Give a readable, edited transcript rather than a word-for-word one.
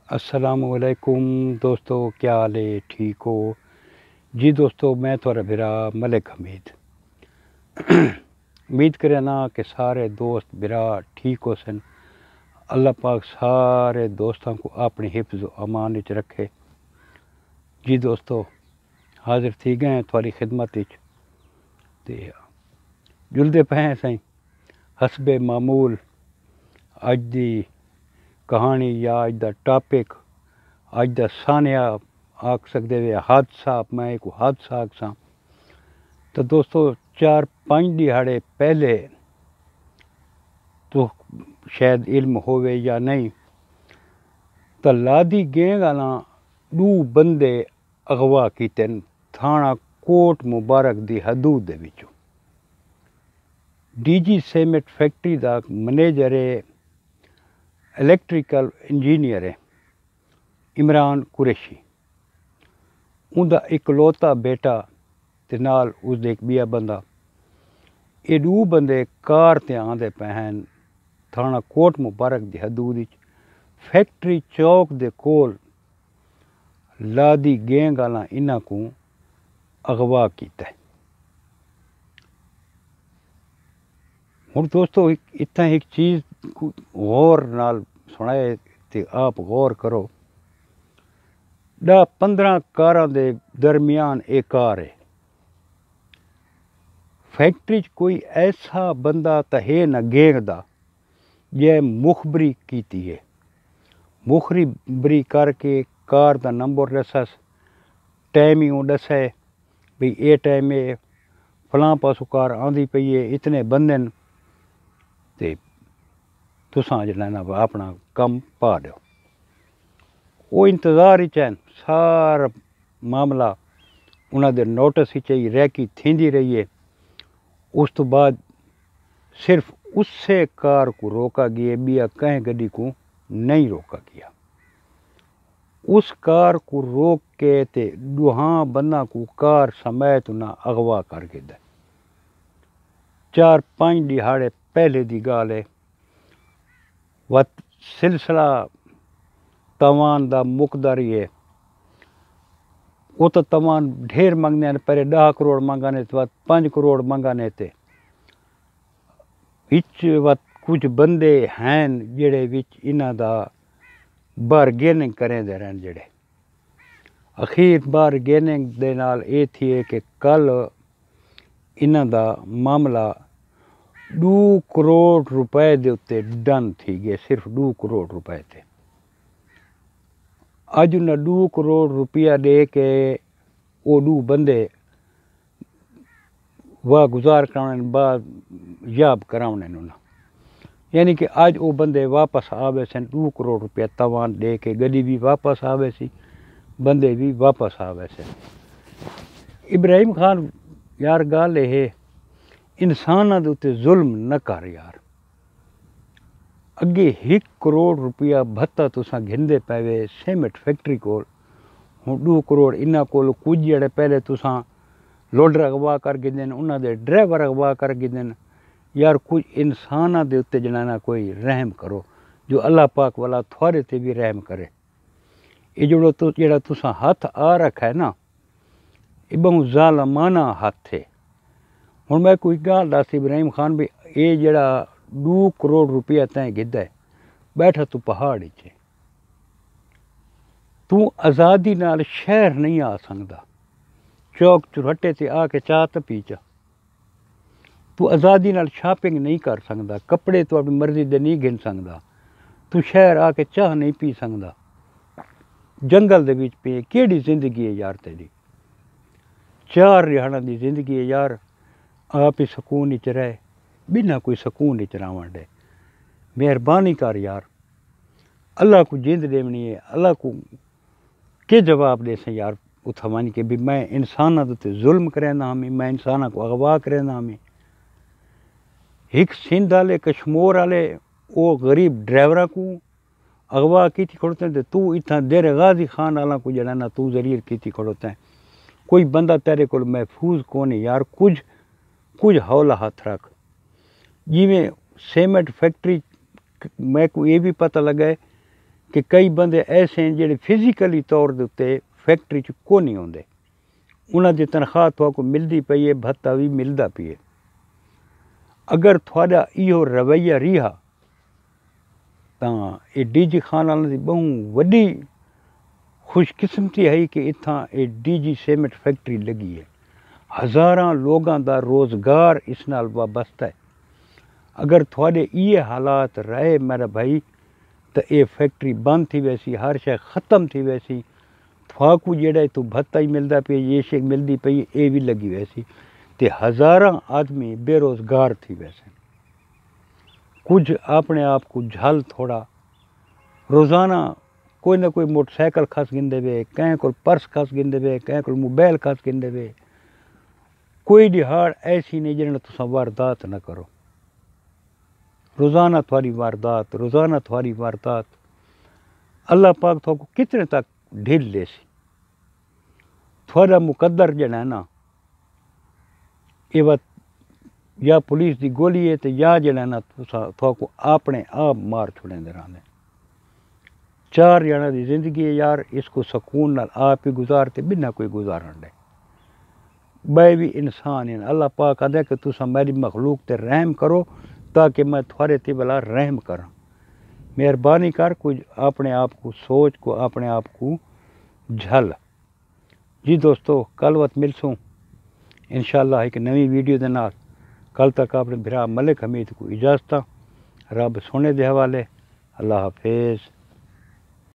अस्सलामुअलैकुम दोस्तों, क्या हाल है? ठीक हो जी दोस्तों? मैं थोड़ा बिरा मलिक हमीद उम्मीद करे ना कि सारे दोस्त बिरा ठीक हो सन। अल्लाह पाक सारे दोस्तों को अपनी हिफ्ज़ व अमान विच रखे। जी दोस्तों, हाज़िर थी गए थोड़ी खिदमत विच ते जुलदे पे हैं सही हसबे मामूल अज दी कहानी या अज दा टॉपिक अज दा सानिया आख सकते वे हादसा। मैं एक हादसा आखसा तो दोस्तों 4-5 दिहाड़े पहले तो शायद इल्म होवे या नहीं तो लादी गैंग आना 2 बंदे अगवा कीते थाना कोट मुबारक दी हदूद दे विचों। डीजी सीमेंट फैक्ट्री दा मैनेजर है, इलैक्ट्रिकल इंजीनियर है इमरान कुरैशी। उनका इकलौता बेटा ते नाल उसदे एक बिया बंदा। ये 2 बंदे कार ते आंदे पे हैं थाना कोट मुबारक दी हदूद विच फैक्ट्री चौक दे कोल लादी गैंग आला इन्हां को अगवा कीता। हुण दोस्तों इत्थां एक चीज़ गौर नाल सुनाए ते आप गौर करो। 10-15 कारां दे दरमियान एक कार है। फैक्ट्री च कोई ऐसा बंदा तो है न गैंग दा जे मुखबरी कीती है। मुखबरी करके कार का नंबर दसस, टाइमिंग दसे भी ये टाइम है फलां पासों कार आंदी पई है, इतने बंदे न ते तुसां जनाना अपना कम पा दो। वो इंतज़ार ही चैन सारा मामला उन्होंने नोटिस ही चाहिए रैकी थींदी रही है। उस तो बाद सिर्फ उससे कार को रोका गया, बिया कहीं गड्डी को नहीं रोका गया। उस कार को रोक के ते दुहा बंदा को कार समेत ना अगवा कर गया। 4-5 दिहाड़े पहले दी गाल है। वत सिलसिला तवान दा मुकदा रही है। वो तो तवान ढेर मंगने ने, पहले 10 करोड़ मंगाने तो 5 करोड़ मंगाने थे। विच वत कुछ बंदे हैं जेड़े विच इन्हां दा बारगेनिंग करें दे रहन जेड़े। अखीर बारगेनिंग दे नाल ये थी है कि कल इन्हां दा मामला 2 करोड़ रुपए दे उत्ते डन थी गए, सिर्फ 2 करोड़ रुपए थे। अज उन्हें 2 करोड़ रुपया दे के वो 2 बंदे वाह गुजार कराने बाद याब कराने उन्हें, यानी कि आज वो बंदे वापस आवे सन। 2 करोड़ रुपया तवान दे के गड्डी भी वापस आवे सी, बंदे भी वापस आवे सन। इब्राहिम खान यार गाल है इंसाना दे उत्ते जुल्म न कर यार। अगे 1 करोड़ रुपया भत्ता तुसां घिंदे पैवे सीमेंट फैक्ट्री कोल। हुण 2 करोड़ इन्हां कोल कुछ जेड़े पहले तुसां लोडर अगवा कर गिंदे न, उन्हां दे ड्राइवर अगवा कर गिंदे न। यार कुछ इंसाना दे उत्ते जनाना कोई रहम करो, जो अल्लाह पाक वाला थोड़े ते भी रहम करे। ये जेड़ा तुसां हथ आ रखा है ना, ये बहुत ज़ालमाना हथ है। हुण मैं कोई गल दस इब्राहिम खान भी ये जेड़ा 2 करोड़ रुपया तैं गिद्दा है, बैठा तू पहाड़ च, तू आज़ादी नाल शहर नहीं आ सकदा। चौक चुरहट्टे ते आके चाह तो पी चा। तू आज़ादी नाल शॉपिंग नहीं कर सकदा, कपड़े तू अपनी मर्जी दे नहीं गिन सकदा। तू शहर आके चाह नहीं पी सकदा। जंगल दे विच पे केड़ी जिंदगी है यार तेरी? 4 रिहाना दी जिंदगी है यार। आप ही सकून विच रह, बिना कोई सकून विच रहण दे। मेहरबानी कर यार, अल्लाह को जिंद देवनी है, अल्लाह को के जवाब दे से यार उथा वन के भी मैं इंसाना ते जुल्म करेंदा हमी, मैं इंसाना को अगवा करेंदा हमी। एक सिंध वाले कश्मीर वाले वो गरीब ड्राइवरा को अगवा की थी खड़ोते हैं। तू इतना देर गाजी खान वाला को जड़ा ना तू जरीर की थी खड़ोते हैं। कोई बंदा तेरे को महफूज कौन है यार? कुछ हौला हाथ रख। जिमें सीमेंट फैक्ट्री मैं को ये भी पता लगा है کہ کئی بندے ایسے ہیں جڑے فزیکلی طور دے اتنے فیکٹری چ کو نہیں ہوندے، انہاں دی تنخواہ کو ملدی پئی ہے، بھتا بھی ملدا پئی ہے۔ اگر تھوڑا ایہو رویہ رہا تاں اے ڈی جی خان والوں دی بہوں وڈی خوش قسمتی ہے کہ اتھاں اے ڈی جی سیمنٹ فیکٹری لگی ہے، ہزاراں لوگاں دا روزگار اس نال وابستہ ہے۔ اگر تھوڑے یہ حالات رہے میرا بھائی تو اے فیکٹری بند تھی ویسی، ہر شے ختم تھی ویسی، تھواکو جیڑا تو بھتا ہی ملدا پیا، یہ شے ملدی پئی اے بھی لگی ویسی، تے ہزاراں آدمی بے روزگار تھی ویسے۔ کچھ اپنے آپ کو جھل تھوڑا روزانہ کوئی نہ کوئی موٹر سائیکل کھس گندے وے، کہیں کو پرس کھس گندے وے، کہیں کو موبائل کھس گندے وے، کوئی دہاڑ ایسی نہیں جنہیں تساں واردات نہ کرو، روزانہ تھوڑی واردات، روزانہ تھوڑی واردات۔ اللہ پاک تو کتنے تک ڈھیل لے سی، تھوڑا مقدر جڑا ہے نا یہ وقت یا پولیس دی گولی ہے تو یا جڑا ہے نا تو اپنے آپ مار چھوڑیں دے رہنے۔ چار جنا دی زندگی ہے یار، اس کو سکون نال آپ ہی گزارتے بنا کوئی گزارن دے۔ بے بھی انسان ہیں، اللہ پاک آدھے کہ تساں میری مخلوق تے رحم کرو تاکہ میں تھوڑے تے بلا رحم کراں۔ مہربانی کر کچھ اپنے آپ کو سوچ کو اپنے آپ کو جھل۔ جی دوستو کل وقت ملسوں انشاءاللہ ایک نئی ویڈیو دے نال۔ کل تک اپنے بھرا ملک حمید کو اجازت، رب سونے دے حوالے، اللہ حافظ۔